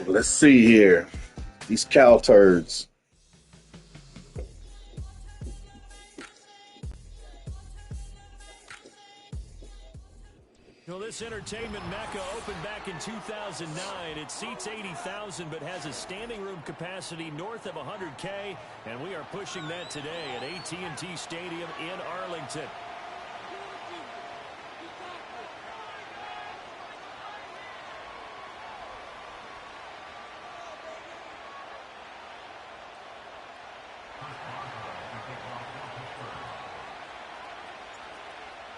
Let's see here. These cow turds. Well, this entertainment mecca opened back in 2009. It seats 80,000 but has a standing room capacity north of 100K, and we are pushing that today at AT&T Stadium in Arlington.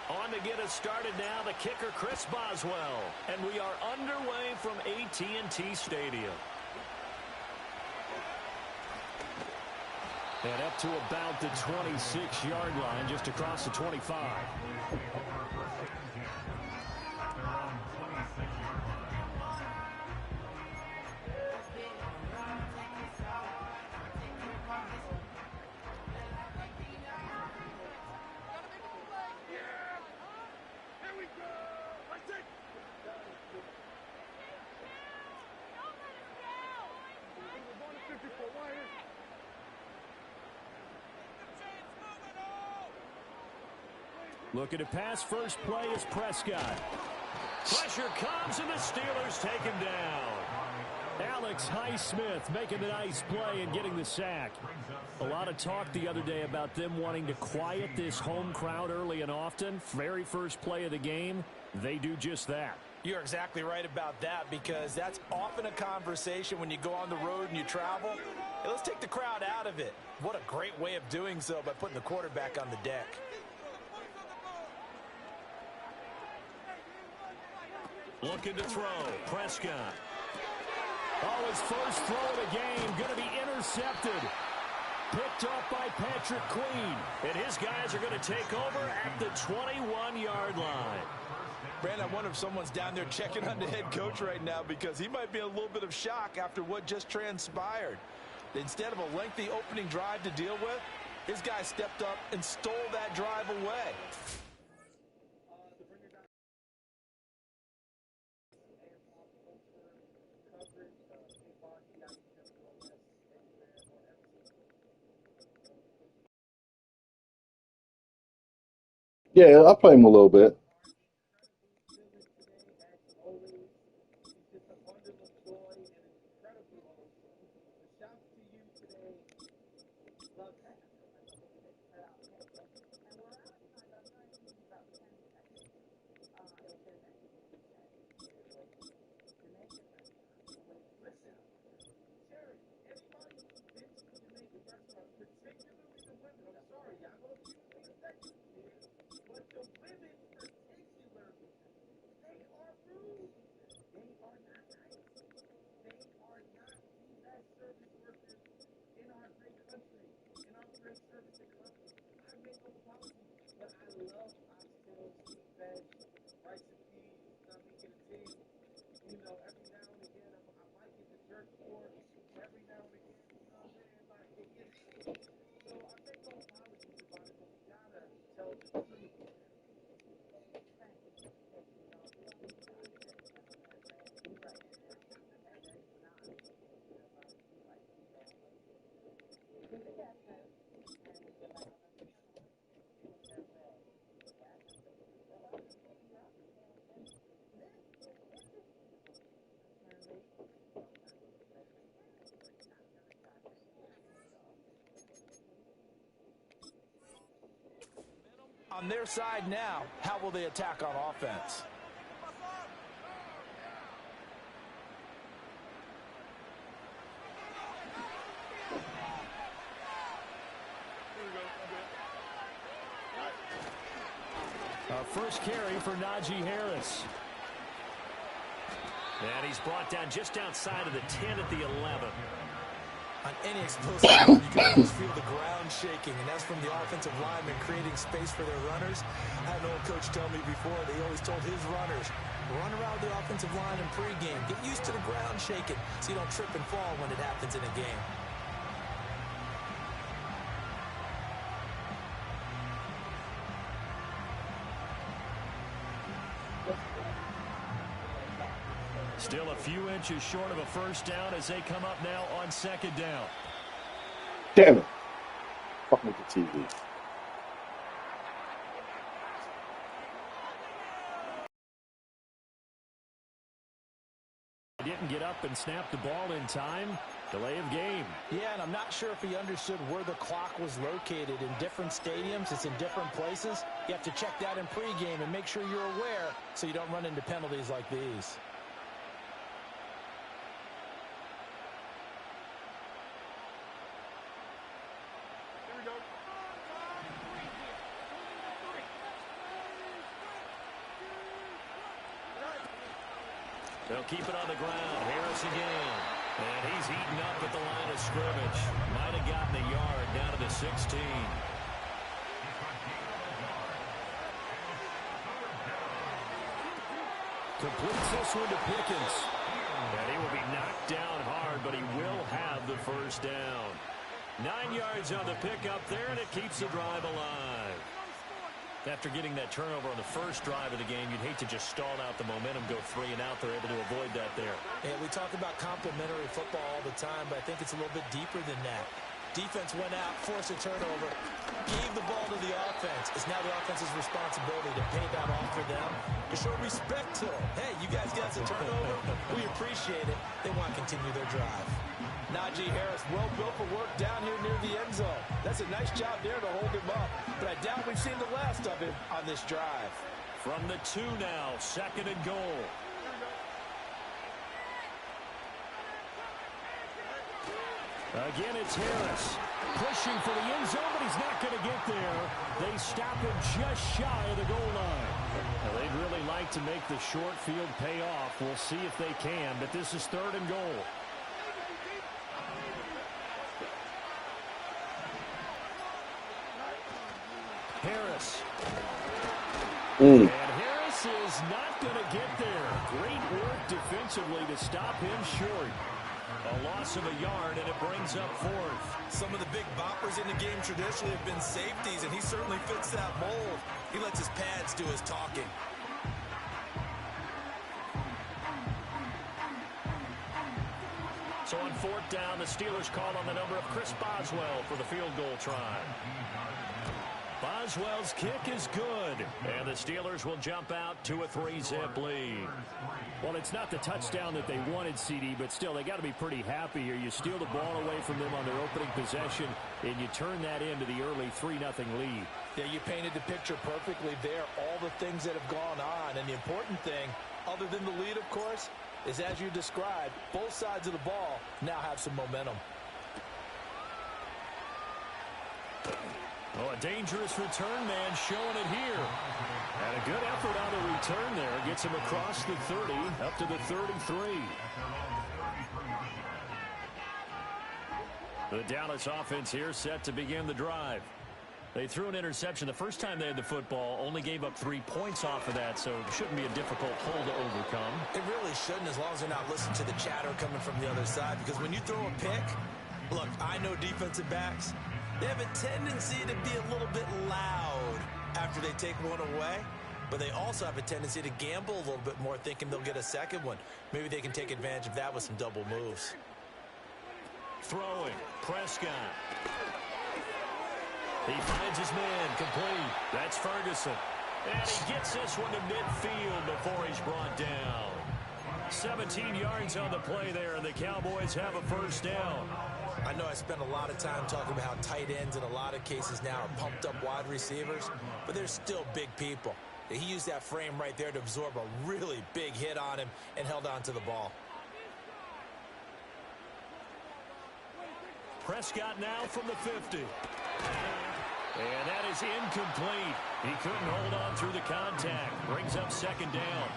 On to get us started now, the kicker, Chris Boswell. And we are underway from AT&T Stadium. And up to about the 26-yard line, just across the 25. Looking to pass, first play is Prescott. Pressure comes and the Steelers take him down. Alex Highsmith making the nice play and getting the sack. A lot of talk the other day about them wanting to quiet this home crowd early and often. Very first play of the game, they do just that. You're exactly right about that, because that's often a conversation when you go on the road and you travel. Hey, let's take the crowd out of it. What a great way of doing so by putting the quarterback on the deck. Looking to throw, Prescott. Oh, his first throw of the game, going to be intercepted. Picked up by Patrick Queen. And his guys are going to take over at the 21-yard line. Brandon, I wonder if someone's down there checking on the head coach right now, because he might be in a little bit of shock after what just transpired. Instead of a lengthy opening drive to deal with, his guy stepped up and stole that drive away. Yeah, I play him a little bit. On their side now, how will they attack on offense? First carry for Najee Harris. And he's brought down just outside of the 10 at the 11. On any explosive run, you can almost feel the ground shaking, and that's from the offensive linemen creating space for their runners. I had an old coach tell me before, they always told his runners, run around the offensive line in pregame. Get used to the ground shaking so you don't trip and fall when it happens in a game. Still a few inches short of a first down as they come up now on second down. Damn it. Fucking with the TV. Didn't get up and snap the ball in time. Delay of game. Yeah, and I'm not sure if he understood where the clock was located. In different stadiums, it's in different places. You have to check that in pregame and make sure you're aware so you don't run into penalties like these. They'll keep it on the ground. Harris again. And he's heating up at the line of scrimmage. Might have gotten a yard down to the 16. Completes this one to Pickens. And he will be knocked down hard, but he will have the first down. 9 yards on the pickup there, and it keeps the drive alive. After getting that turnover on the first drive of the game, you'd hate to just stall out the momentum, go 3 and out. They're able to avoid that there. And we talk about complementary football all the time, but I think it's a little bit deeper than that. Defense went out, forced a turnover, gave the ball to the offense. It's now the offense's responsibility to pay that off for them, to show respect to them. Hey, you guys got the turnover. We appreciate it. They want to continue their drive. Najee Harris, well built for work down here near the end zone. That's a nice job there to hold him up. But I doubt we've seen the last of him on this drive. From the 2 now, second and goal. Again, it's Harris. Pushing for the end zone, but he's not going to get there. They stop him just shy of the goal line. Now, they'd really like to make the short field pay off. We'll see if they can, but this is third and goal. Harris. And Harris is not going to get there. Great work defensively to stop him short. A loss of a yard, and it brings up fourth. Some of the big boppers in the game traditionally have been safeties, and he certainly fits that mold. He lets his pads do his talking. So on fourth down, the Steelers call on the number of Chris Boswell for the field goal try. Boswell's kick is good, and the Steelers will jump out to a 3-zip lead. Well, it's not the touchdown that they wanted, CD, but still, they got to be pretty happy here. You steal the ball away from them on their opening possession, and you turn that into the early 3-0 lead. Yeah, you painted the picture perfectly there, all the things that have gone on, and the important thing, other than the lead, of course, is as you described, both sides of the ball now have some momentum. Oh, a dangerous return man showing it here. And a good effort on the return there. Gets him across the 30, up to the 33. The Dallas offense here set to begin the drive. They threw an interception the first time they had the football, only gave up 3 points off of that, so it shouldn't be a difficult hole to overcome. It really shouldn't, as long as they're not listening to the chatter coming from the other side, because when you throw a pick, look, I know defensive backs, they have a tendency to be a little bit loud after they take one away, but they also have a tendency to gamble a little bit more, thinking they'll get a second one. Maybe they can take advantage of that with some double moves. Throwing, Prescott. He finds his man, complete. That's Ferguson. And he gets this one to midfield before he's brought down. 17 yards on the play there, and the Cowboys have a first down. I know I spent a lot of time talking about how tight ends in a lot of cases now are pumped up wide receivers, but they're still big people. He used that frame right there to absorb a really big hit on him and held on to the ball. Prescott now from the 50. And that is incomplete. He couldn't hold on through the contact. Brings up second down.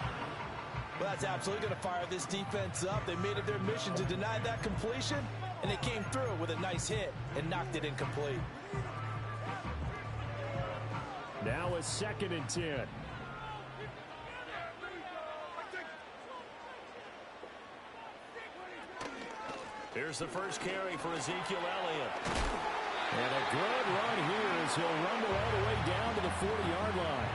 Well, that's absolutely going to fire this defense up. They made it their mission to deny that completion, and they came through with a nice hit and knocked it incomplete. Now a second and 10. Here's the first carry for Ezekiel Elliott. And a good run here as he'll rumble all the way down to the 40-yard line.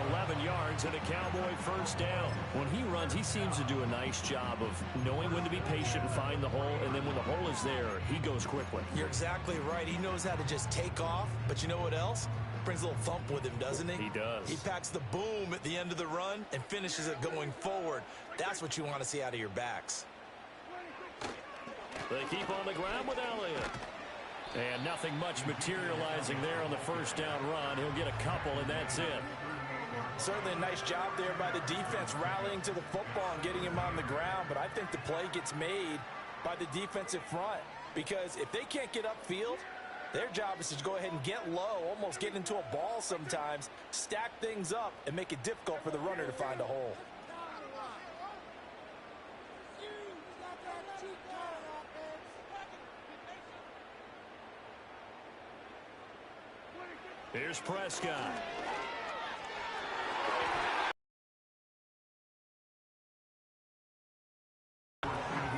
11 yards and a Cowboy first down. When he runs, he seems to do a nice job of knowing when to be patient and find the hole, and then when the hole is there, he goes quickly. You're exactly right. He knows how to just take off, but you know what else? Brings a little thump with him, doesn't he? He does. He packs the boom at the end of the run and finishes it going forward. That's what you want to see out of your backs. They keep on the ground with Elliott. And nothing much materializing there on the first down run. He'll get a couple, and that's it. Certainly a nice job there by the defense rallying to the football and getting him on the ground. But I think the play gets made by the defensive front. Because if they can't get upfield, their job is to go ahead and get low, almost get into a ball sometimes, stack things up, and make it difficult for the runner to find a hole. Here's Prescott.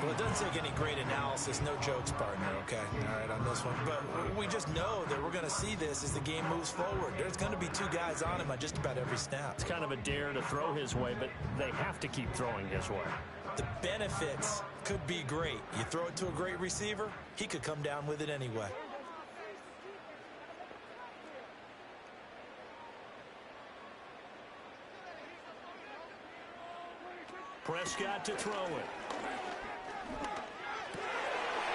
Well, it doesn't take any great analysis. No jokes, partner, okay? All right, on this one. But we just know that we're going to see this as the game moves forward. There's going to be two guys on him on just about every snap. It's kind of a dare to throw his way, but they have to keep throwing his way. The benefits could be great. You throw it to a great receiver, he could come down with it anyway. Prescott to throw it.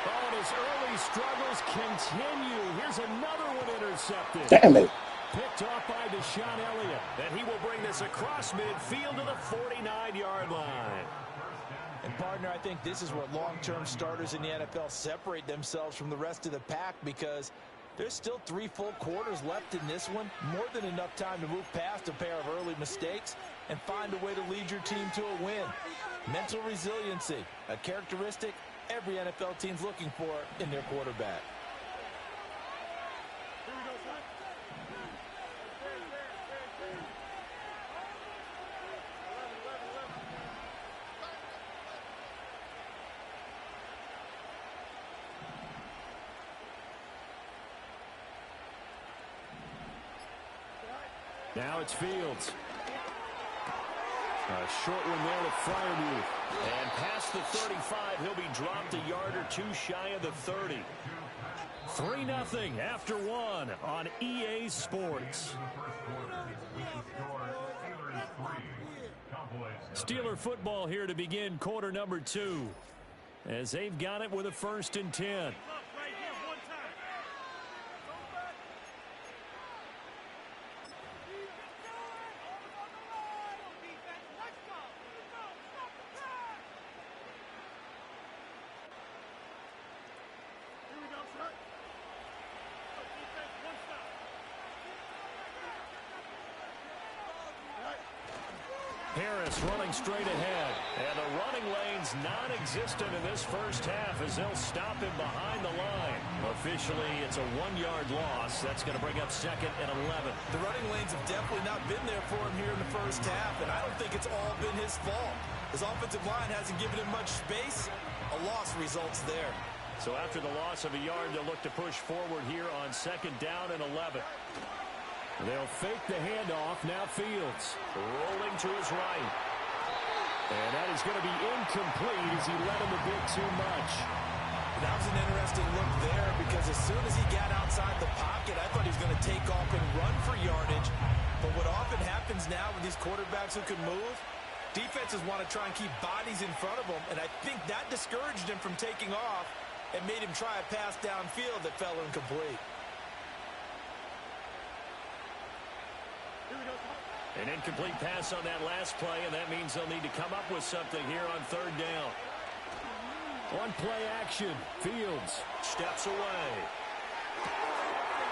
Oh, and his early struggles continue. Here's another one intercepted. Damn it. Picked off by Deshaun Elliott. And he will bring this across midfield to the 49-yard line. And, partner, I think this is where long-term starters in the NFL separate themselves from the rest of the pack because there's still 3 full quarters left in this one. More than enough time to move past a pair of early mistakes and find a way to lead your team to a win. Mental resiliency, a characteristic every NFL team's looking for in their quarterback. Now it's Fields. A short one there to Freiermuth. And past the 35, he'll be dropped a yard or two shy of the 30. 3-0 after one on EA Sports. Steeler football here to begin quarter number 2. As they've got it with a 1st and 10. Harris running straight ahead. And the running lane's non-existent in this first half as they'll stop him behind the line. Officially, it's a 1-yard loss. That's going to bring up 2nd and 11. The running lanes have definitely not been there for him here in the first half, and I don't think it's all been his fault. His offensive line hasn't given him much space. A loss results there. So after the loss of a yard, they'll look to push forward here on 2nd down and 11. They'll fake the handoff. Now Fields rolling to his right. And that is going to be incomplete as he led him a bit too much. That was an interesting look there because as soon as he got outside the pocket, I thought he was going to take off and run for yardage. But what often happens now with these quarterbacks who can move, defenses want to try and keep bodies in front of them. And I think that discouraged him from taking off and made him try a pass downfield that fell incomplete. An incomplete pass on that last play, and that means they'll need to come up with something here on 3rd down. On play action, Fields steps away.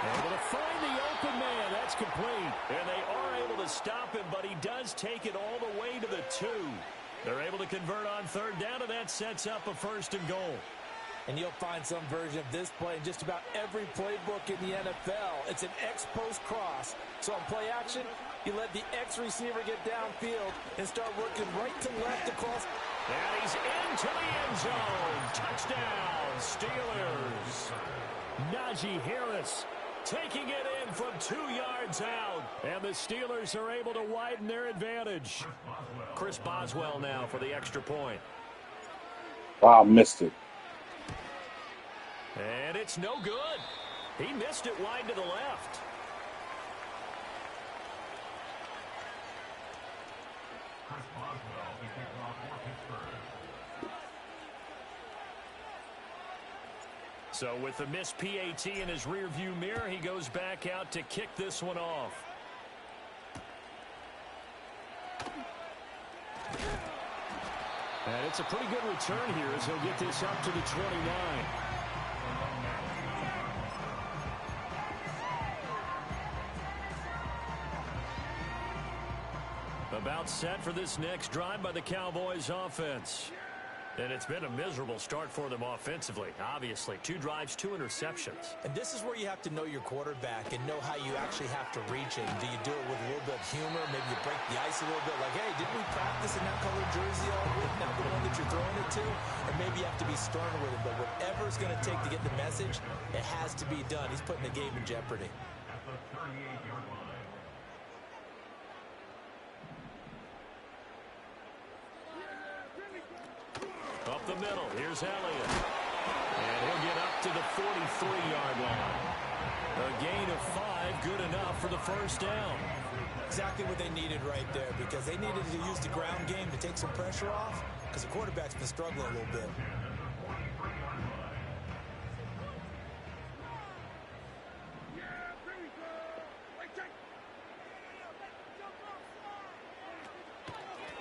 Able to find the open man. That's complete. And they are able to stop him, but he does take it all the way to the 2. They're able to convert on 3rd down, and that sets up a 1st and goal. And you'll find some version of this play in just about every playbook in the NFL. It's an X-post cross. So on play action, you let the X receiver get downfield and start working right to left across. And he's into the end zone. Touchdown, Steelers. Najee Harris taking it in from 2 yards out. And the Steelers are able to widen their advantage. Chris Boswell now for the extra point. Wow, missed it. And it's no good. He missed it wide to the left. So with the missed PAT in his rearview mirror, he goes back out to kick this one off. And it's a pretty good return here as he'll get this up to the 29. About set for this next drive by the Cowboys offense. And it's been a miserable start for them offensively. Obviously, 2 drives, 2 interceptions. And this is where you have to know your quarterback and know how you actually have to reach him. Do you do it with a little bit of humor? Maybe you break the ice a little bit. Like, hey, didn't we practice in that colored jersey all week? Not the one that you're throwing it to? And maybe you have to be stern with him. But whatever it's going to take to get the message, it has to be done. He's putting the game in jeopardy. Up the middle, here's Elliott. And he'll get up to the 43-yard line. A gain of 5, good enough for the first down. Exactly what they needed right there, because they needed to use the ground game to take some pressure off, because the quarterback's been struggling a little bit.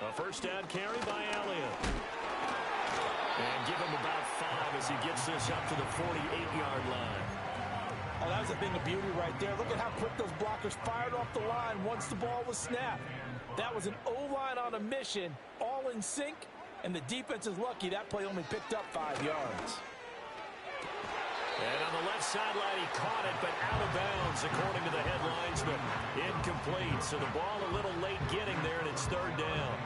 A first down carry by Elliott. And give him about 5 as he gets this up to the 48-yard line. Oh, that was a thing of beauty right there. Look at how quick those blockers fired off the line once the ball was snapped. That was an O-line on a mission, all in sync, and the defense is lucky that play only picked up 5 yards. And on the left sideline, he caught it, but out of bounds, according to the head linesman. Incomplete, so the ball a little late getting there, and it's 3rd down.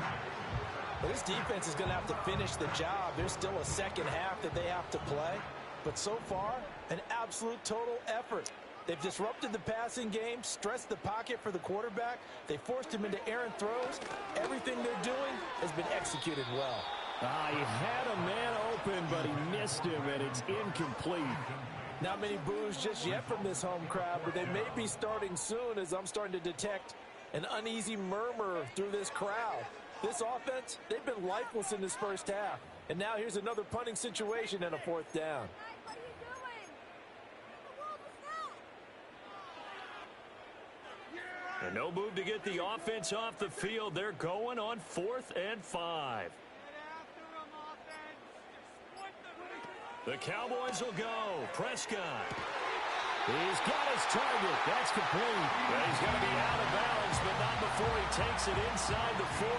Well, this defense is going to have to finish the job. There's still a second half that they have to play. But so far, an absolute total effort. They've disrupted the passing game, stressed the pocket for the quarterback. They forced him into errant throws. Everything they're doing has been executed well. He had a man open, but he missed him, and it's incomplete. Not many boos just yet from this home crowd, but they may be starting soon as I'm starting to detect an uneasy murmur through this crowd. This offense, they've been lifeless in this first half. And now here's another punting situation and a 4th down. And no move to get the offense off the field. They're going on 4th and 5. The Cowboys will go. Prescott. He's got his target. That's complete. Well, he's going to be out of bounds, but not before he takes it inside the 40.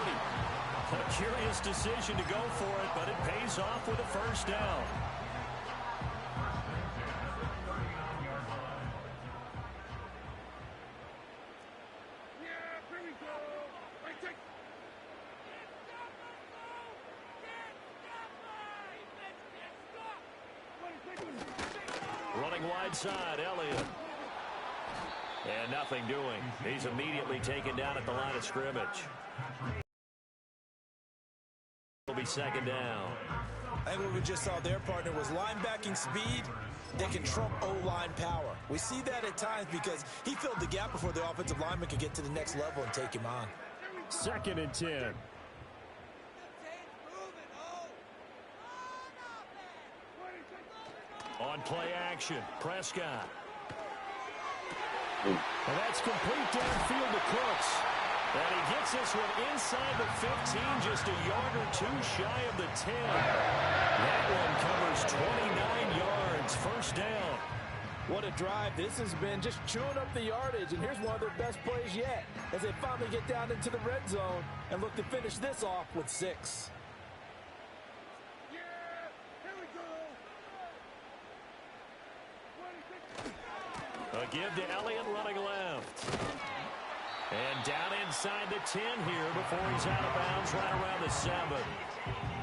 A curious decision to go for it, but it pays off with a first down. Running wide side, Elliott. And nothing doing. He's immediately taken down at the line of scrimmage. It'll be 2nd down. I think what we just saw their partner was linebacking speed. They can trump O-line power. We see that at times because he filled the gap before the offensive lineman could get to the next level and take him on. 2nd and 10. On play action, Prescott. And that's complete downfield to Cooks. And he gets this one inside the 15, just a yard or 2 shy of the 10. That one covers 29 yards, first down. What a drive. This has been just chewing up the yardage, and here's one of their best plays yet as they finally get down into the red zone and look to finish this off with 6. A give to Elliott running left. And down inside the 10 here before he's out of bounds right around the 7.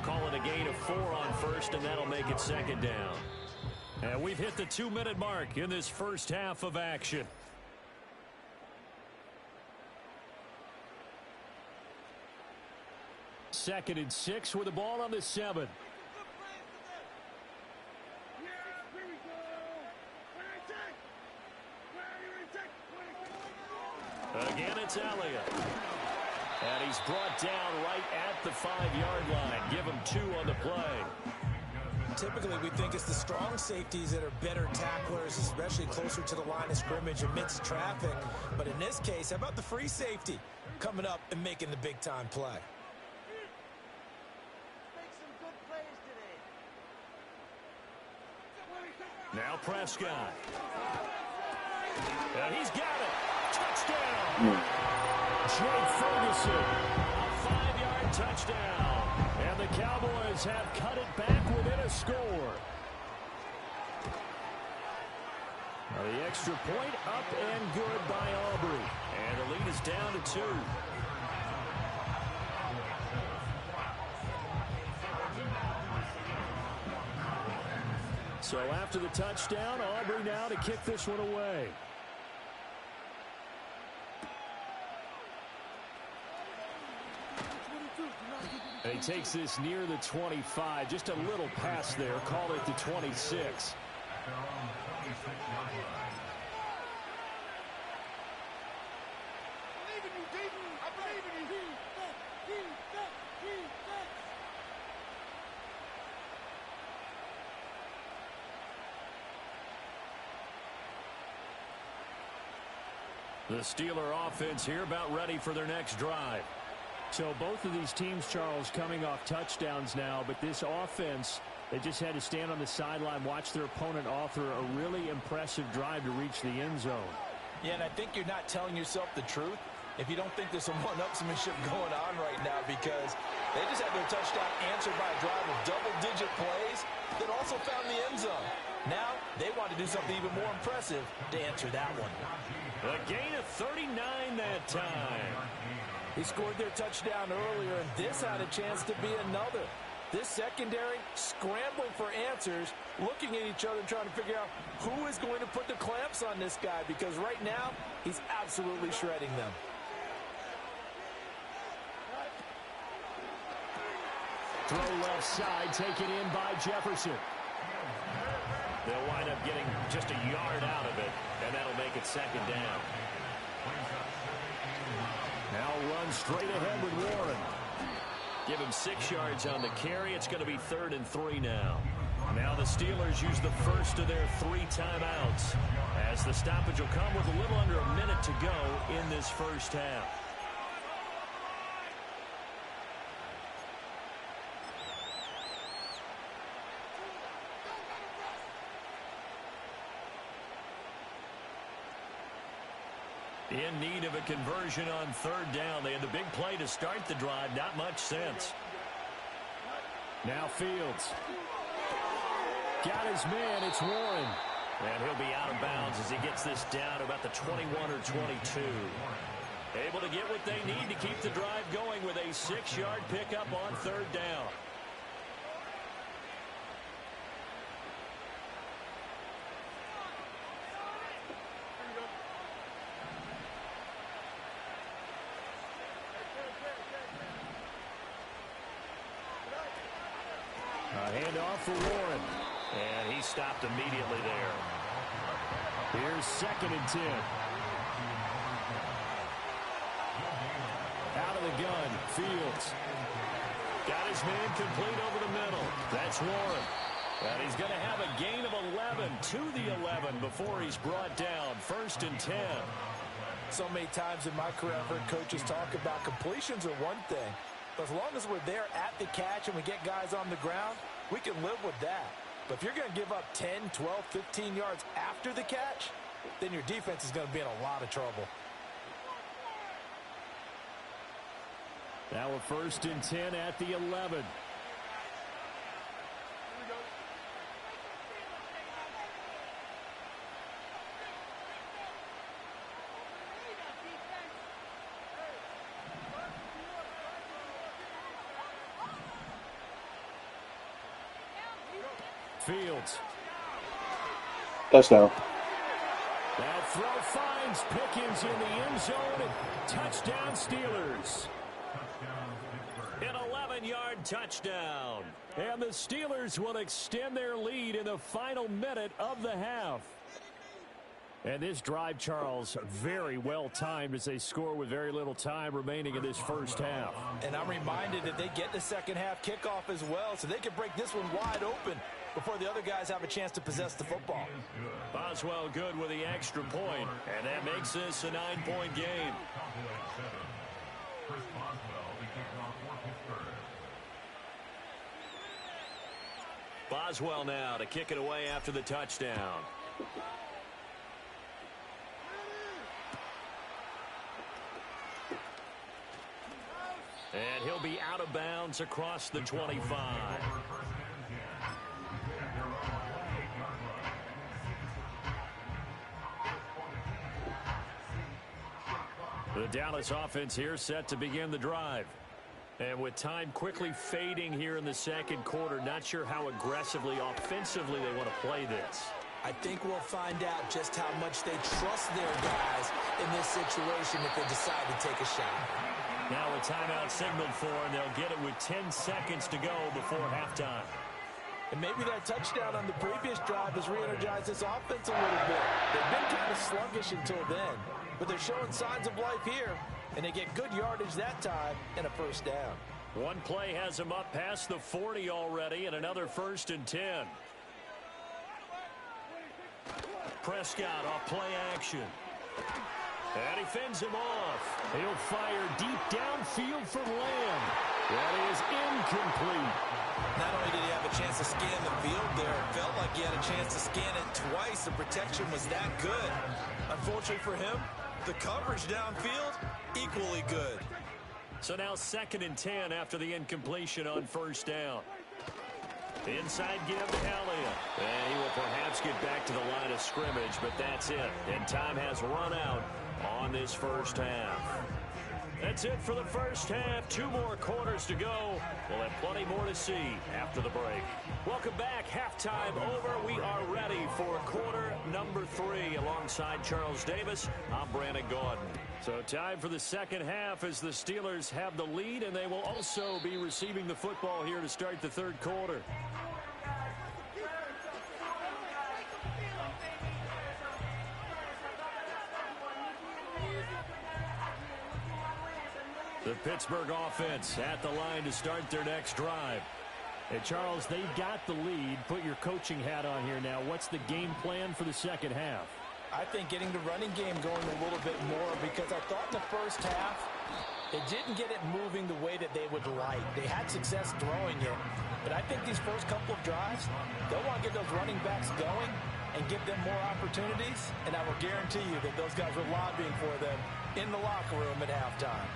Call it a gain of 4 on first, and that'll make it 2nd down. And we've hit the 2-minute mark in this first half of action. Second and 6 with the ball on the 7. Again, it's Elliott. And he's brought down right at the 5-yard line. Give him 2 on the play. Typically, we think it's the strong safeties that are better tacklers, especially closer to the line of scrimmage amidst traffic. But in this case, how about the free safety coming up and making the big-time play? Now Prescott. And he's got it. Touchdown. Jake Ferguson. A 5-yard touchdown. And the Cowboys have cut it back within a score. Now the extra point up and good by Aubrey. And the lead is down to 2. So after the touchdown, Aubrey now to kick this one away. And he takes this near the 25, just a little pass there, call it the 26. The Steeler offense here about ready for their next drive. So both of these teams, Charles, coming off touchdowns now, but this offense, they just had to stand on the sideline, watch their opponent offer a really impressive drive to reach the end zone. Yeah, and I think you're not telling yourself the truth if you don't think there's some one-upsmanship going on right now, because they just had their touchdown answered by a drive of double-digit plays that also found the end zone. Now they want to do something even more impressive to answer that one. A gain of 39 that time. They scored their touchdown earlier, and this had a chance to be another. This secondary scrambling for answers, looking at each other, trying to figure out who is going to put the clamps on this guy, because right now he's absolutely shredding them. Throw left side, taken in by Jefferson. They'll wind up getting just a yard out of it, and that'll make it second down. Now run straight ahead with Warren. Give him 6 yards on the carry. It's going to be 3rd and 3 now. Now the Steelers use the first of their 3 timeouts, as the stoppage will come with a little under a minute to go in this first half. In need of a conversion on 3rd down. They had the big play to start the drive. Not much sense. Now Fields. Got his man. It's Warren. And he'll be out of bounds as he gets this down to about the 21 or 22. Able to get what they need to keep the drive going with a 6-yard pickup on 3rd down. Handoff for Warren. And he stopped immediately there. Here's 2nd and 10. Out of the gun, Fields. Got his man complete over the middle. That's Warren. And he's going to have a gain of 11 to the 11 before he's brought down. 1st and 10. So many times in my career I've heard coaches talk about completions are one thing. But as long as we're there at the catch and we get guys on the ground, we can live with that. But if you're going to give up 10, 12, 15 yards after the catch, then your defense is going to be in a lot of trouble. Now a 1st and 10 at the 11. Fields. Touchdown. That throw finds Pickens in the end zone. Touchdown Steelers. An 11-yard touchdown. And the Steelers will extend their lead in the final minute of the half. And this drive, Charles, very well timed as they score with very little time remaining in this first half. And I'm reminded that they get the second half kickoff as well, so they can break this one wide open before the other guys have a chance to possess the football. Boswell good with the extra point, and that makes this a 9-point game. Boswell now to kick it away after the touchdown. And he'll be out of bounds across the 25. The Dallas offense here set to begin the drive. And with time quickly fading here in the second quarter, not sure how aggressively, offensively they want to play this. I think we'll find out just how much they trust their guys in this situation if they decide to take a shot. Now a timeout signaled for, and they'll get it with 10 seconds to go before halftime. And maybe that touchdown on the previous drive has re-energized this offense a little bit. They've been kind of sluggish until then, but they're showing signs of life here, and they get good yardage that time and a first down. One play has them up past the 40 already, and another 1st and 10. Prescott off play action. And he fends him off. He'll fire deep downfield for Lamb. That is incomplete. Not only did he have a chance to scan the field there, it felt like he had a chance to scan it twice. The protection was that good. Unfortunately for him, the coverage downfield, equally good. So now 2nd and 10 after the incompletion on 1st down. Inside give to Elliott. And he will perhaps get back to the line of scrimmage, but that's it. And time has run out on this first half. That's it for the first half. 2 more quarters to go. We'll have plenty more to see after the break. Welcome back. Halftime over. We are ready for quarter number 3. Alongside Charles Davis, I'm Brandon Gaudin. So time for the second half as the Steelers have the lead, and they will also be receiving the football here to start the third quarter. The Pittsburgh offense at the line to start their next drive. Hey, Charles, they've got the lead. Put your coaching hat on here now. What's the game plan for the second half? I think getting the running game going a little bit more, because I thought in the first half they didn't get it moving the way that they would like. They had success throwing it, but I think these first couple of drives, they'll want to get those running backs going and give them more opportunities, and I will guarantee you that those guys were lobbying for them in the locker room at halftime.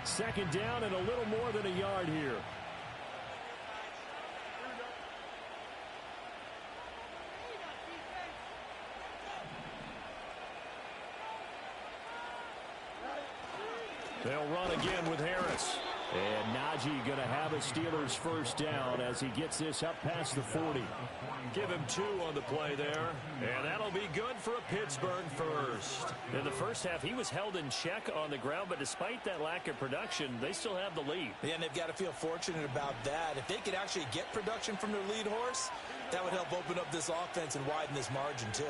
2nd down and a little more than a yard here. They'll run again with Harris. And Najee going to have a Steelers first down as he gets this up past the 40. Give him 2 on the play there. And that'll be good for a Pittsburgh first. In the first half, he was held in check on the ground, but despite that lack of production, they still have the lead. Yeah, and they've got to feel fortunate about that. If they could actually get production from their lead horse, that would help open up this offense and widen this margin too.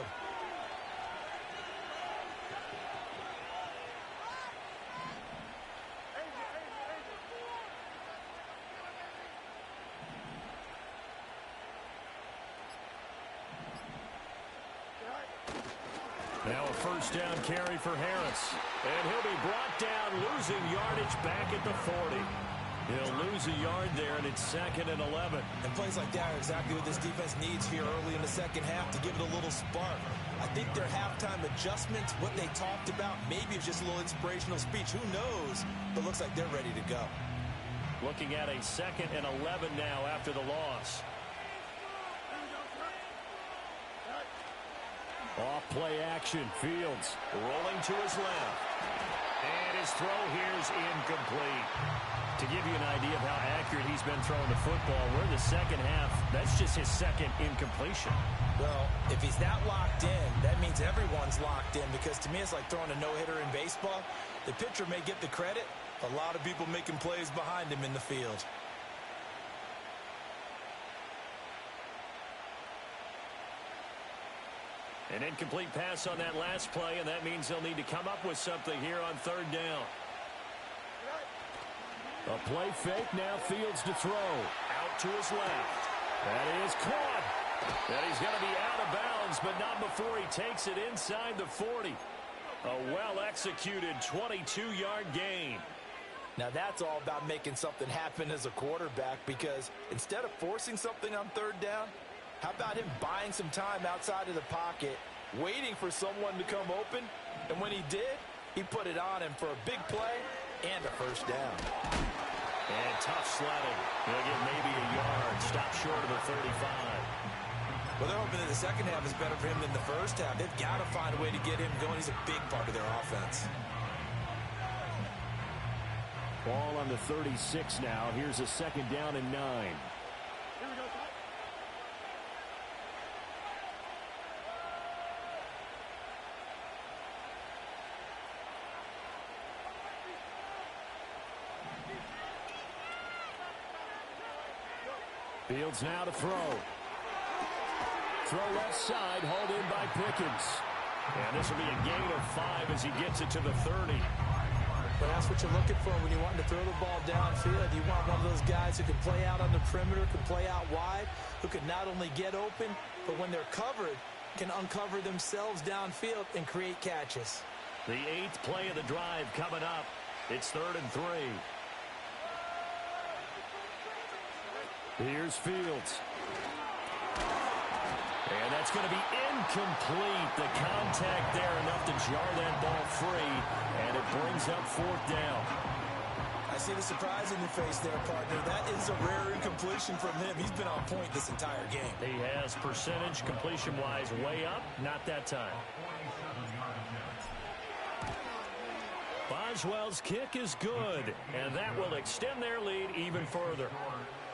Now a first down carry for Harris. And he'll be brought down, losing yardage back at the 40. He'll lose a yard there, and it's 2nd and 11. And plays like that are exactly what this defense needs here early in the second half to give it a little spark. I think their halftime adjustments, what they talked about, maybe it's just a little inspirational speech. Who knows? But looks like they're ready to go. Looking at a 2nd and 11 now after the loss. Off play action. Fields rolling to his left. And his throw here's incomplete. To give you an idea of how accurate he's been throwing the football, we're in the second half. That's just his second incompletion. Well, if he's that locked in, that means everyone's locked in, because to me it's like throwing a no-hitter in baseball. The pitcher may get the credit. A lot of people making plays behind him in the field. An incomplete pass on that last play, and that means they'll need to come up with something here on third down. A play fake, now Fields to throw. Out to his left. That is caught. And he's going to be out of bounds, but not before he takes it inside the 40. A well-executed 22-yard gain. Now that's all about making something happen as a quarterback, because instead of forcing something on third down, how about him buying some time outside of the pocket, waiting for someone to come open, and when he did, he put it on him for a big play and a first down. And tough sledding. He'll get maybe a yard. Stop short of the 35. Well, they're hoping that the second half is better for him than the first half. They've got to find a way to get him going. He's a big part of their offense. Ball on the 36 now. Here's a second down and 9. Here we go. Fields now to throw. Throw left side, hauled in by Pickens. And this will be a gain of 5 as he gets it to the 30. But that's what you're looking for when you want to throw the ball downfield. You want one of those guys who can play out on the perimeter, can play out wide, who can not only get open, but when they're covered, can uncover themselves downfield and create catches. The 8th play of the drive coming up. It's 3rd and 3. Here's Fields. And that's going to be incomplete. The contact there enough to jar that ball free, and it brings up 4th down. I see the surprise in your face there, partner. That is a rare incompletion from him. He's been on point this entire game. He has percentage completion-wise way up. Not that time. Boswell's kick is good, and that will extend their lead even further.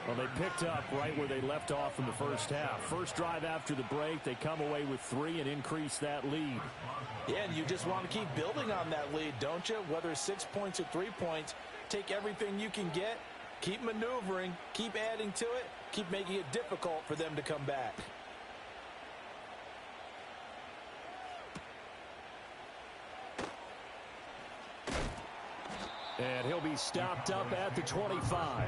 Well, they picked up right where they left off in the first half. First drive after the break, they come away with 3 and increase that lead. Yeah, and you just want to keep building on that lead, don't you? Whether it's 6 points or 3 points, take everything you can get, keep maneuvering, keep adding to it, keep making it difficult for them to come back. And he'll be stopped up at the 25.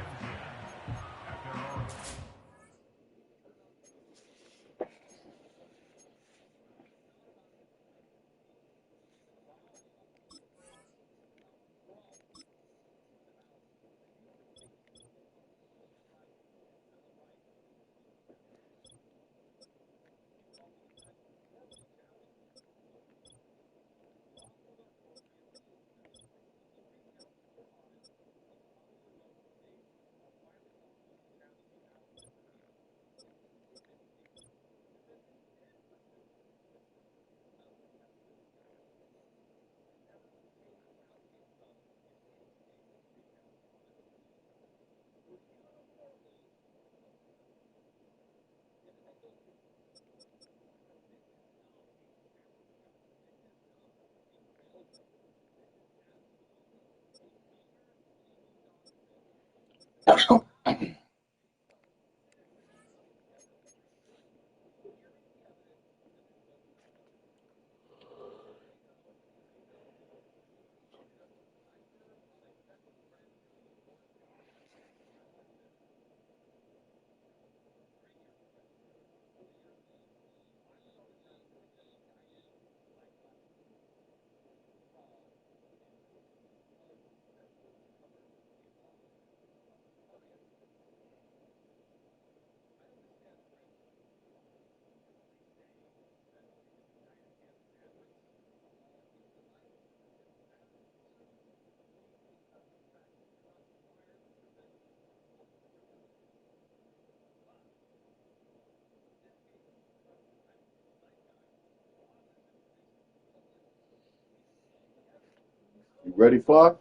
You ready, Flock?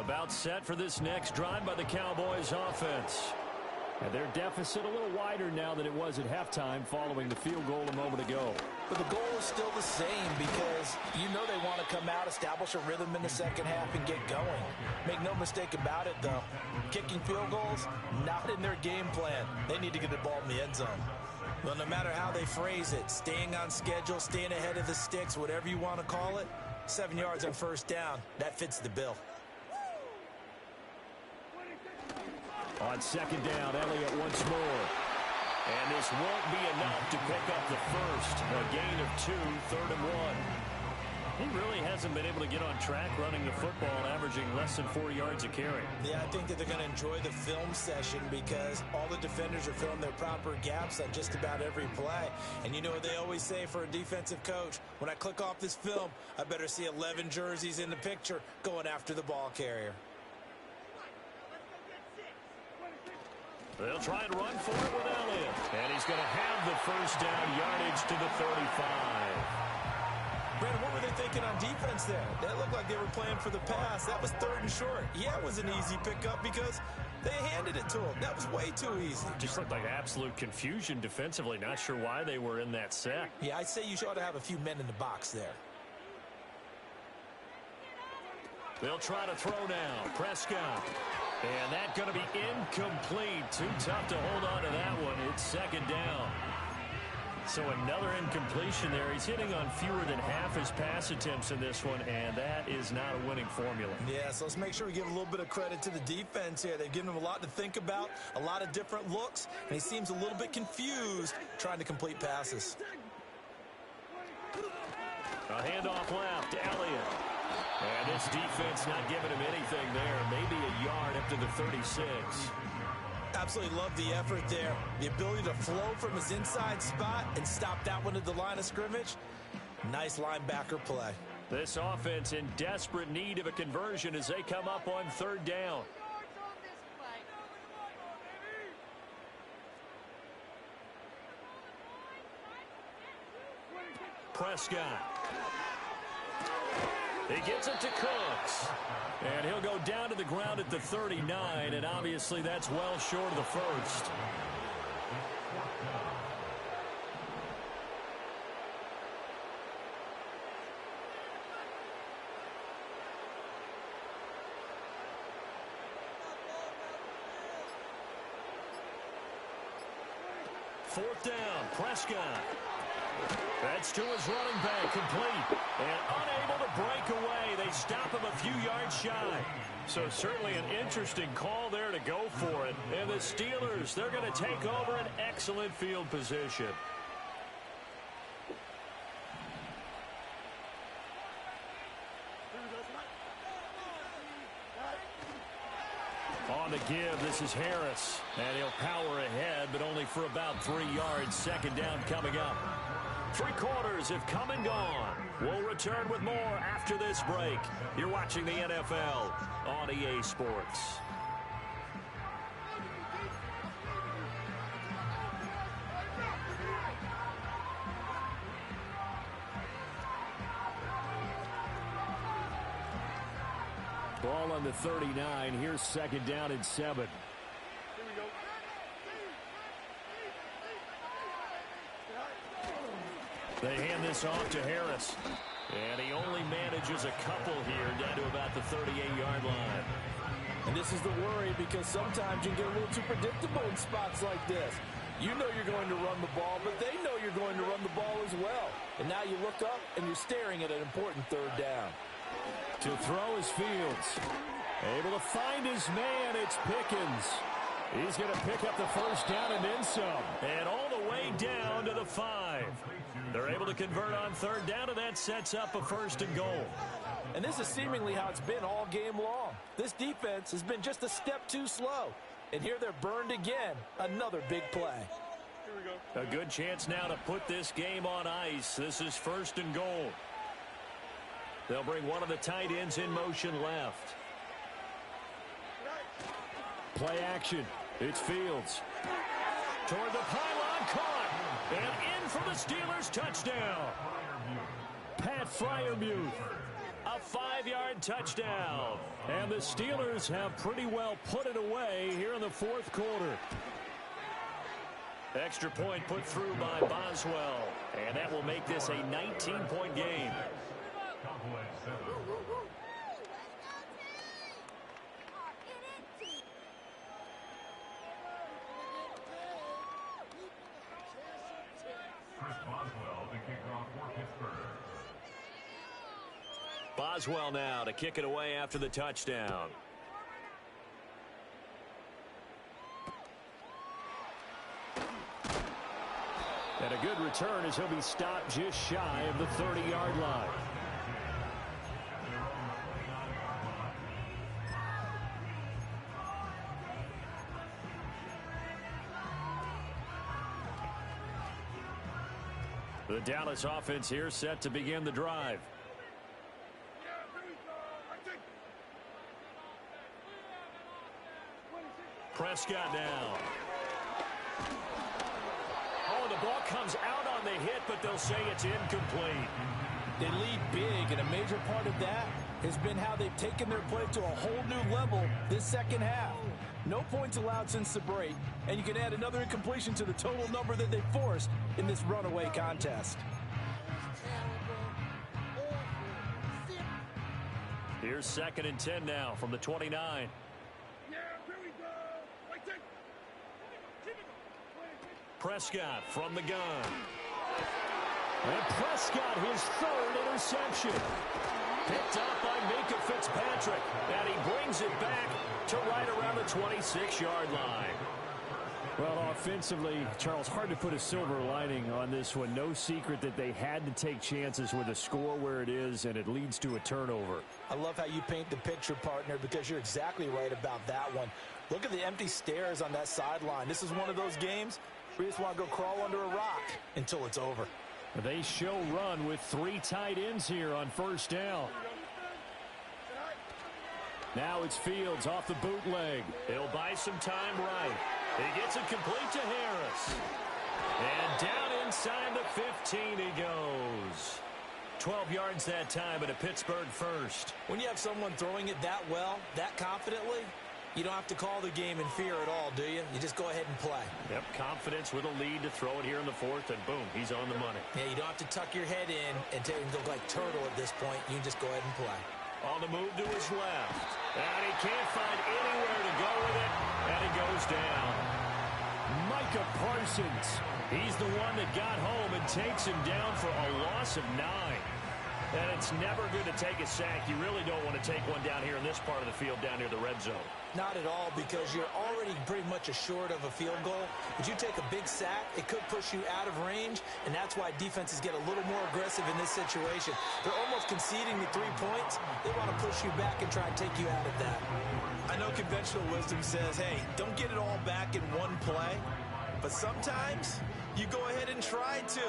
About set for this next drive by the Cowboys offense. And their deficit a little wider now than it was at halftime following the field goal a moment ago. But the goal is still the same because you know they want to come out, establish a rhythm in the second half, and get going. Make no mistake about it, though. Kicking field goals, not in their game plan. They need to get the ball in the end zone. Well, no matter how they phrase it, staying on schedule, staying ahead of the sticks, whatever you want to call it, 7 yards on first down, that fits the bill. On second down, Elliott once more. And this won't be enough to pick up the first. A gain of 2, 3rd and 1. He really hasn't been able to get on track running the football, averaging less than 4 yards a carry. Yeah, I think that they're going to enjoy the film session because all the defenders are filling their proper gaps on just about every play. And you know what they always say for a defensive coach? When I click off this film, I better see 11 jerseys in the picture going after the ball carrier. They'll try and run for it with Elliott. And he's going to have the first down, yardage to the 35. Brandon, what were they thinking on defense there? That looked like they were playing for the pass. That was 3rd and short. Yeah, it was an easy pickup because they handed it to him. That was way too easy. Just looked like absolute confusion defensively. Not sure why they were in that set. Yeah, I'd say you ought to have a few men in the box there. They'll try to throw now. Prescott. And that's going to be incomplete. Too tough to hold on to that one. It's second down. So another incompletion there. He's hitting on fewer than half his pass attempts in this one, and that is not a winning formula. Yeah, so let's make sure we give a little bit of credit to the defense here. They've given him a lot to think about, a lot of different looks, and he seems a little bit confused trying to complete passes. A handoff left to Elliott. And this defense not giving him anything there. Maybe a yard up to the 36. Absolutely love the effort there. The ability to flow from his inside spot and stop that one at the line of scrimmage. Nice linebacker play. This offense in desperate need of a conversion as they come up on 3rd down. Prescott. He gets it to Cooks. And he'll go down to the ground at the 39, and obviously that's well short of the first. Fourth down, Prescott. That's to his running back, complete. And unable to break away. They stop him a few yards shy. So certainly an interesting call there to go for it. And the Steelers, they're going to take over an excellent field position. On the give, this is Harris. And he'll power ahead, but only for about 3 yards. Second down coming up. 3 quarters have come and gone. We'll return with more after this break. You're watching the NFL on EA Sports. Ball on the 39. Here's second down and 7. They hand this off to Harris. And he only manages a couple here down to about the 38-yard line. And this is the worry because sometimes you get a little too predictable in spots like this. You know you're going to run the ball, but they know you're going to run the ball as well. And now you look up and you're staring at an important 3rd down. To throw is Fields. Able to find his man, it's Pickens. He's going to pick up the first down and then some. And all the way down to the 5. They're able to convert on 3rd down, and that sets up a 1st and goal. And this is seemingly how it's been all game long. This defense has been just a step too slow. And here they're burned again. Another big play. A good chance now to put this game on ice. This is 1st and goal. They'll bring one of the tight ends in motion left. Play action. It's Fields. Toward the pylon, caught. And in for the Steelers, touchdown. Pat Freiermuth. A 5-yard touchdown. And the Steelers have pretty well put it away here in the fourth quarter. Extra point put through by Boswell. And that will make this a 19-point game. Boswell now to kick it away after the touchdown. And a good return as he'll be stopped just shy of the 30-yard line. The Dallas offense here set to begin the drive. Prescott now. Oh, the ball comes out on the hit, but they'll say it's incomplete. They lead big, and a major part of that has been how they've taken their play to a whole new level this second half. No points allowed since the break, and you can add another incompletion to the total number that they forced in this runaway contest. Here's 2nd and 10 now from the 29. Prescott from the gun. And Prescott, his 3rd interception. Picked up by Minkah Fitzpatrick. And he brings it back to right around the 26-yard line. Well, offensively, Charles, hard to put a silver lining on this one. No secret that they had to take chances with a score where it is, and it leads to a turnover. I love how you paint the picture, partner, because you're exactly right about that one. Look at the empty stares on that sideline. This is one of those games where you just want to go crawl under a rock until it's over. They show run with 3 tight ends here on first down. Now it's Fields off the bootleg. He'll buy some time right. He gets it complete to Harris. And down inside the 15 he goes. 12 yards that time and a Pittsburgh first. When you have someone throwing it that well, that confidently, you don't have to call the game in fear at all, do you? You just go ahead and play. Yep, confidence with a lead to throw it here in the 4th, and boom, he's on the money. Yeah, you don't have to tuck your head in and go like turtle at this point. You can just go ahead and play. On the move to his left. And he can't find anywhere to go with it, and he goes down. Micah Parsons. He's the one that got home and takes him down for a loss of 9. And it's never good to take a sack. You really don't want to take one down here in this part of the field down near the red zone. Not at all, because you're already pretty much assured of a field goal. But you take a big sack, it could push you out of range, and that's why defenses get a little more aggressive in this situation. They're almost conceding the 3 points. They want to push you back and try and take you out of that. I know conventional wisdom says, hey, don't get it all back in one play. But sometimes you go ahead and try to.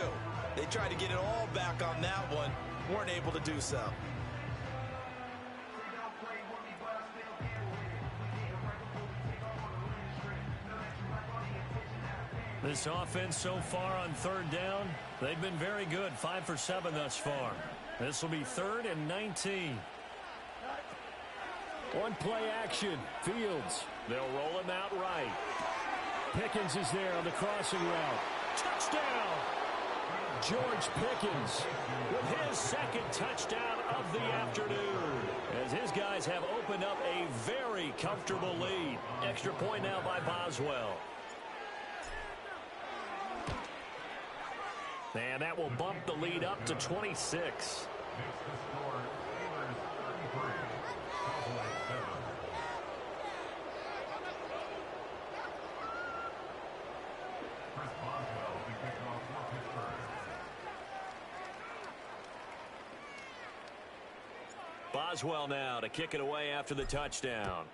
They tried to get it all back on that one. Weren't able to do so. This offense so far on 3rd down, they've been very good. 5 for 7 thus far. This will be 3rd and 19. On play action, Fields. They'll roll him out right. Pickens is there on the crossing route. Touchdown! George Pickens with his 2nd touchdown of the afternoon, as his guys have opened up a very comfortable lead. Extra point now by Boswell. And that will bump the lead up to 26. Boswell now to kick it away after the touchdown.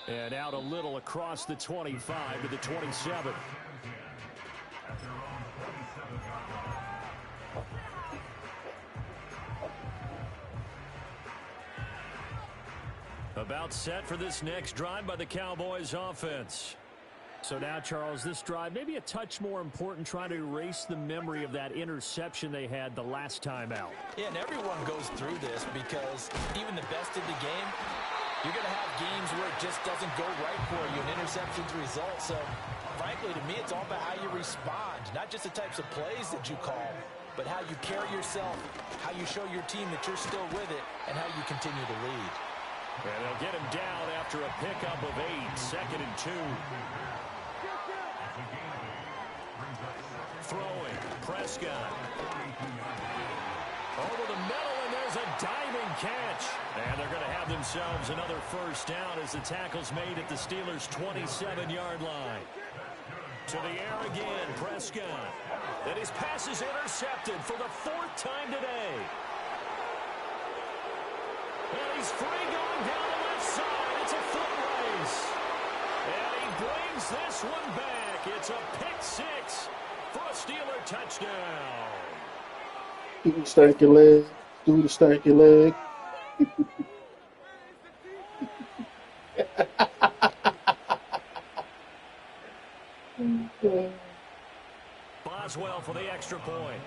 And out a little across the 25 to the 27. About set for this next drive by the Cowboys offense. So now, Charles, this drive maybe a touch more important, trying to erase the memory of that interception they had the last time out. Yeah, and everyone goes through this because even the best in the game, you're going to have games where it just doesn't go right for you, and interceptions result. So, frankly, to me, it's all about how you respond, not just the types of plays that you call, but how you carry yourself, how you show your team that you're still with it, and how you continue to lead. And they'll get him down after a pickup of 8, 2nd and 2. Throwing, Prescott. Over the middle, and there's a diving catch. And they're going to have themselves another first down as the tackle's made at the Steelers' 27-yard line. To the air again, Prescott. And his pass is intercepted for the 4th time today. And he's free going down the left side. It's a foot race. And he brings this one back. It's a pick 6 for a Steeler touchdown. Do the stanky leg. Do the stanky leg. Boswell for the extra point.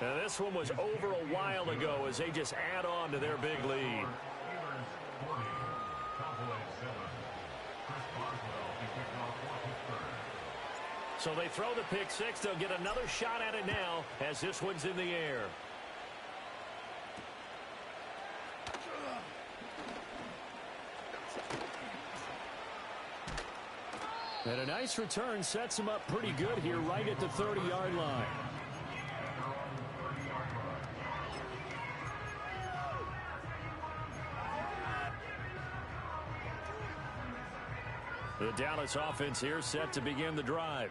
Now this one was over a while ago as they just add on to their big lead. So they throw the pick 6. They'll get another shot at it now as this one's in the air. And a nice return sets him up pretty good here right at the 30-yard line. The Dallas offense here set to begin the drive.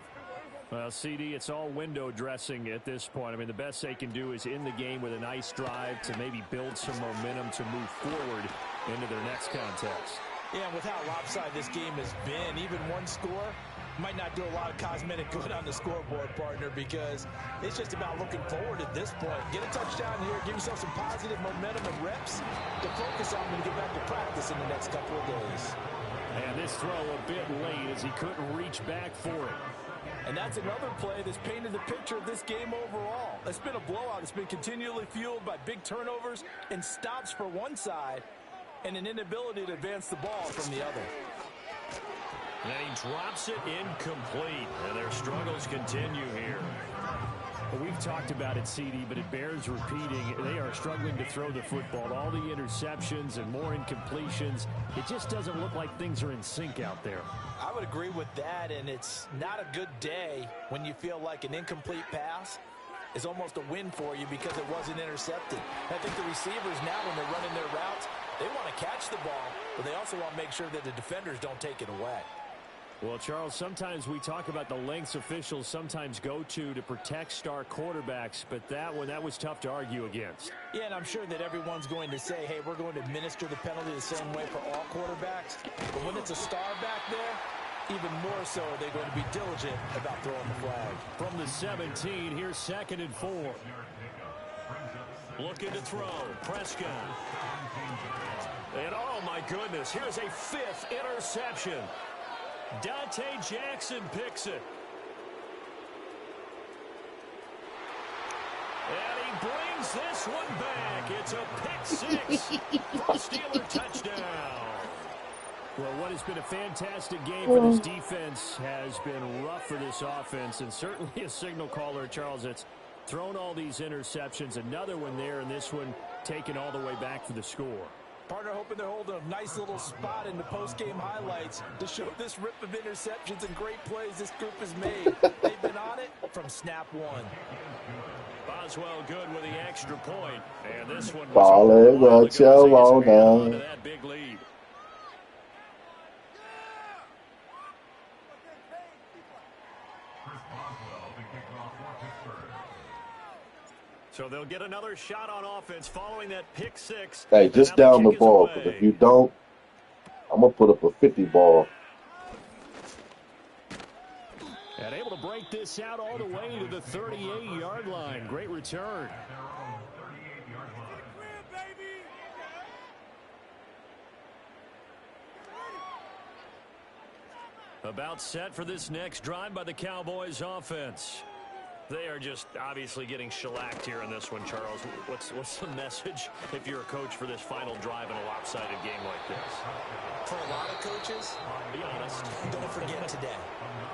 Well, CD, it's all window dressing at this point. I mean, the best they can do is in the game with a nice drive to maybe build some momentum to move forward into their next contest. Yeah, and with how lopsided this game has been, even one score might not do a lot of cosmetic good on the scoreboard, partner, because it's just about looking forward at this point. Get a touchdown here, give yourself some positive momentum and reps to focus on when you get back to practice in the next couple of days. And this throw a bit late as he couldn't reach back for it. And that's another play that's painted the picture of this game overall. It's been a blowout. It's been continually fueled by big turnovers and stops for one side and an inability to advance the ball from the other. And he drops it incomplete. And their struggles continue here. Well, we've talked about it, CD, but it bears repeating. They are struggling to throw the football. All the interceptions and more incompletions. It just doesn't look like things are in sync out there. I would agree with that, and it's not a good day when you feel like an incomplete pass is almost a win for you because it wasn't intercepted. I think the receivers now, when they're running their routes, they want to catch the ball, but they also want to make sure that the defenders don't take it away. Well, Charles, sometimes we talk about the lengths officials sometimes go to protect star quarterbacks, but that was tough to argue against. Yeah, and I'm sure that everyone's going to say, hey, we're going to administer the penalty the same way for all quarterbacks. But when it's a star back there, even more so are they going to be diligent about throwing the flag. From the 17, here's 2nd and 4. Looking to throw. Prescott. And oh, my goodness, here's a 5th interception. Dante Jackson picks it. And he brings this one back. It's a pick 6 for a Steeler touchdown. Well, what has been a fantastic game for this defense has been rough for this offense, and certainly a signal caller, Charles, that's thrown all these interceptions. Another one there, and this one taken all the way back for the score. Partner hoping they're holding a nice little spot in the post-game highlights to show this rip of interceptions and great plays this group has made. They've been on it from snap one. Boswell good with the extra point. And this one Ball was on that big lead. So they'll get another shot on offense following that pick 6. Hey, just down the ball, because if you don't, I'm going to put up a 50 ball. And able to break this out all the way to the 38-yard line. Great return. About set for this next drive by the Cowboys offense. They are just obviously getting shellacked here in this one, Charles. What's the message if you're a coach for this final drive in a lopsided game like this? For a lot of coaches, be honest. Don't forget today.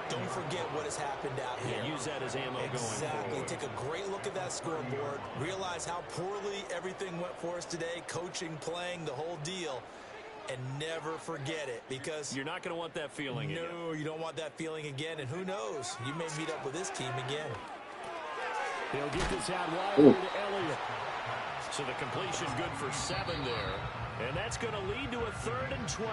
Don't forget what has happened out here. Yeah, use that as ammo going Exactly. forward. Take a great look at that scoreboard. Realize how poorly everything went for us today. Coaching, playing, the whole deal. And never forget it, because you're not going to want that feeling again. No, you don't want that feeling again. And who knows? You may meet up with this team again. He'll get this out wide to Elliott. So the completion good for 7 there. And that's going to lead to a 3rd and 12.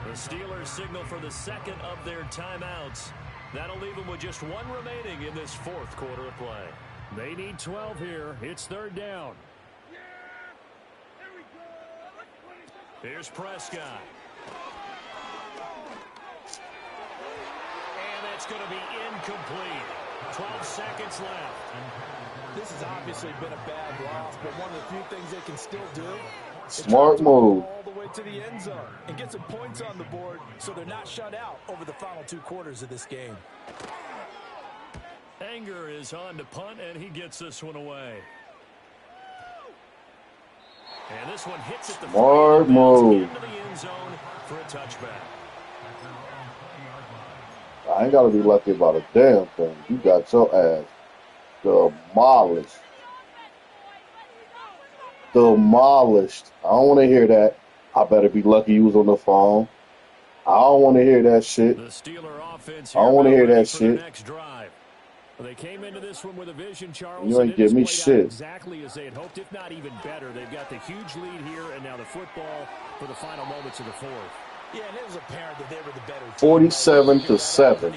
The Steelers signal for the second of their timeouts. That'll leave them with just 1 remaining in this 4th quarter of play. They need 12 here. It's 3rd down. Here's Prescott. And that's going to be incomplete. 12 seconds left. This has obviously been a bad loss, but one of the few things they can still do. Smart move. All the way to the end zone and get some points on the board so they're not shut out over the final 2 quarters of this game. Anger is on to punt, and he gets this one away. And this one hits at the smart move. into the end zone for a touchback. I ain't got to be lucky about a damn thing. You got your ass demolished. Demolished. I don't want to hear that. I better be lucky you was on the phone. I don't want to hear that shit. The Steeler offense I don't want to hear that shit. Next drive. Well, they came into this one with a vision, Charles. You ain't give me shit. Exactly as they had hoped, if not even better. They've got the huge lead here, and now the football for the final moments of the 4th. Yeah, and it was apparent that they were the better team. 47-7.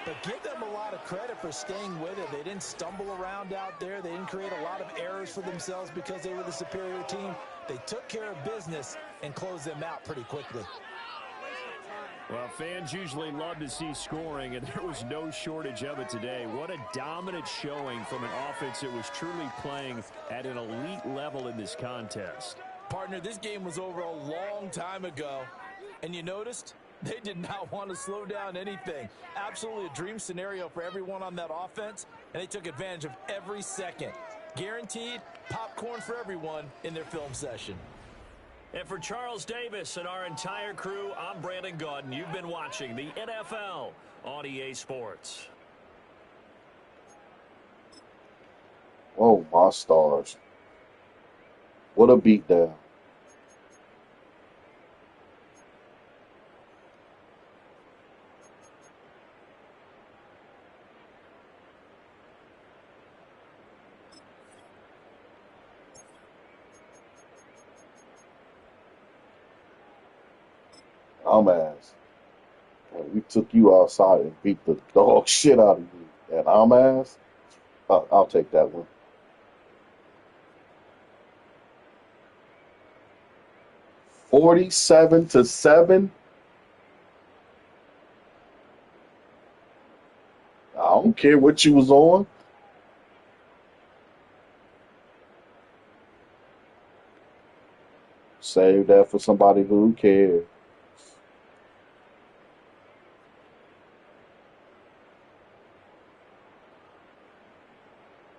But give them a lot of credit for staying with it. They didn't stumble around out there. They didn't create a lot of errors for themselves because they were the superior team. They took care of business and closed them out pretty quickly. Well, fans usually love to see scoring, and there was no shortage of it today. What a dominant showing from an offense that was truly playing at an elite level in this contest. Partner, this game was over a long time ago, and you noticed they did not want to slow down anything. Absolutely a dream scenario for everyone on that offense, and they took advantage of every second. Guaranteed popcorn for everyone in their film session. And for Charles Davis and our entire crew, I'm Brandon Gaudin. You've been watching the NFL on EA Sports. Oh, my stars. What a beatdown. Dumbass. And we took you outside and beat the dog shit out of you. And dumbass. I'll take that one. $47-7. I don't care what you was on. Save that for somebody who cares.